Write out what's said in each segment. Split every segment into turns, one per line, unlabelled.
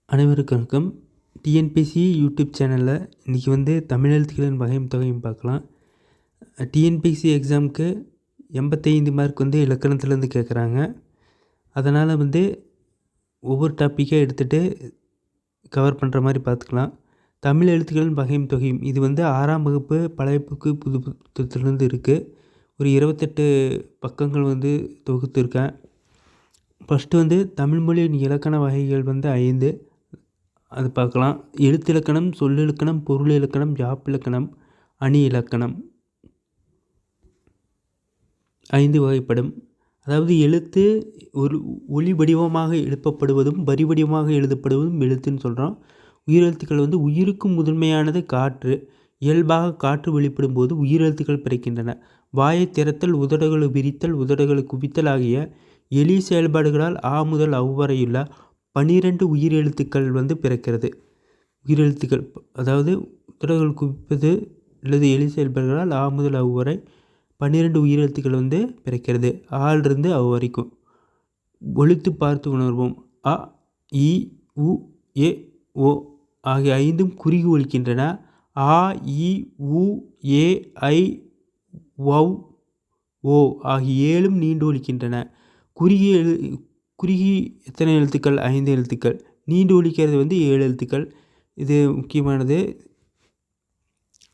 அனைவருக்கும் வணக்கம். TNPSC YouTube சேனலில் இன்றைக்கி தமிழ் எழுத்துக்களின் வகையும் தொகையும் பார்க்கலாம். டிஎன்பிஎஸ்சி எக்ஸாமுக்கு 85 மார்க் இலக்கணத்துலேருந்து கேட்குறாங்க. அதனால் ஒவ்வொரு டாப்பிக்காக எடுத்துகிட்டு கவர் பண்ணுற மாதிரி பார்த்துக்கலாம். தமிழ் எழுத்துக்களின் வகையும் தொகையும் இது 6ஆம் வகுப்பு பழைய புக்கு புது புத்தகத்துலேருந்து இருக்குது. ஒரு 28 பக்கங்கள் தொகுத்துருக்கேன். ஃபஸ்ட்டு தமிழ்மொழியின் இலக்கண வகைகள் 5 அது பார்க்கலாம். எழுத்திலக்கணம், சொல்லிலக்கணம், பொருள் இலக்கணம், யாப்பிலக்கணம், அணி இலக்கணம் 5 வகைப்படும். அதாவது எழுத்து ஒரு ஒலி வடிவமாக எழுப்பப்படுவதும் வரி வடிவமாக எழுதப்படுவதும் எழுத்துன்னு சொல்கிறோம். உயிரெழுத்துக்கள் உயிருக்கு முதன்மையானது காற்று. இயல்பாக காற்று வெளிப்படும் போது உயிரெழுத்துக்கள் பிறக்கின்றன. வாயை திறத்தல், உதடுகளை விரித்தல், உதடுகளை குவித்தல் ஆகிய எளிய செயல்பாடுகளால் ஆ முதல் அவ்வரையுள்ள 12 உயிரெழுத்துக்கள் பிறக்கிறது. உயிரெழுத்துக்கள் அதாவது உதடுகள் குவிப்பது அல்லது எளிய செயல்பாடுகளால் ஆ முதல் அவ்வரை 12 உயிரெழுத்துக்கள் பிறக்கிறது. ஆலிருந்து அவ் வரைக்கும். ஒலித்து பார்த்து உணர்வோம். அ, இ, உ, எ, ஓ ஆகிய 5ம் குறுகி ஒலிக்கின்றன. ஆ, இ, உ, ஏ, ஐ, ஒவ், ஓ ஆகிய 7ம் நீண்டு ஒலிக்கின்றன. குறுகி எத்தனை எழுத்துக்கள்? 5 எழுத்துக்கள். நீண்டு ஒலிக்கிறது 7 எழுத்துக்கள். இது முக்கியமானது.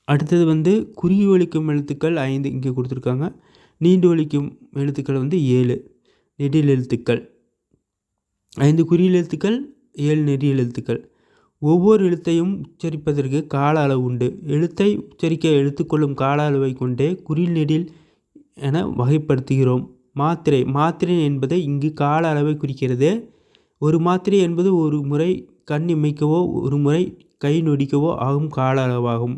அடுத்தது குறுகி ஒலிக்கும் எழுத்துக்கள் 5 இங்கே கொடுத்துருக்காங்க. நீண்டு ஒலிக்கும் எழுத்துக்கள் 7 நெடில் எழுத்துக்கள். 5 குறியில் எழுத்துக்கள், 7 நெடில் எழுத்துக்கள். ஒவ்வொரு எழுத்தையும் உச்சரிப்பதற்கு கால அளவு உண்டு. எழுத்தை உச்சரிக்க எடுத்துக்கொள்ளும் கால அளவை கொண்டே குறில் நெடில் என வகைப்படுத்துகிறோம். மாத்திரை என்பது இங்கு கால அளவை குறிக்கிறது. ஒரு மாத்திரை என்பது ஒரு முறை கண் இமைக்கவோ ஒரு முறை கை நொடிக்கவோ ஆகும் கால அளவாகும்.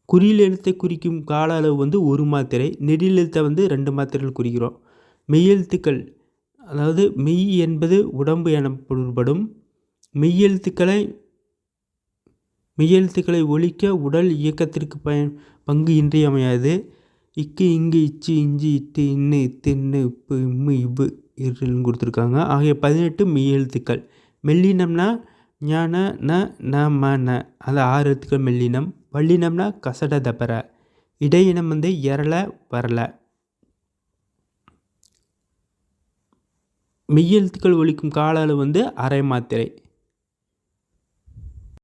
குறியில் எழுத்தை குறிக்கும் கால அளவு ஒரு மாத்திரை. நெடில் எழுத்தை 2 மாத்திரைகள் குறிக்கிறோம். மெய்யெழுத்துக்கள் அதாவது மெய் என்பது உடம்பு என பொருள்படும். மெய்யெழுத்துக்களை ஒலிக்க உடல் இயக்கத்திற்கு பங்கு இன்றியமையாது. இக்கு, இங்கு, இச்சு, இஞ்சி, இட்டு, இன்னு, இத்து, இன்னு, இப்பு, இம்மு, இவ்வு இருன்னு கொடுத்துருக்காங்க. ஆகிய 18 மெய்யெழுத்துக்கள். மெல்லினம்னா ஞான, ந, ந, ம, ந அது 6 எழுத்துக்கள் மெல்லினம். வல்லினம்னா கசட, தபர. இடையினம் எரள, வரல. மெய்யெழுத்துக்கள் ஒலிக்கும் கால அளவு அரை மாத்திரை.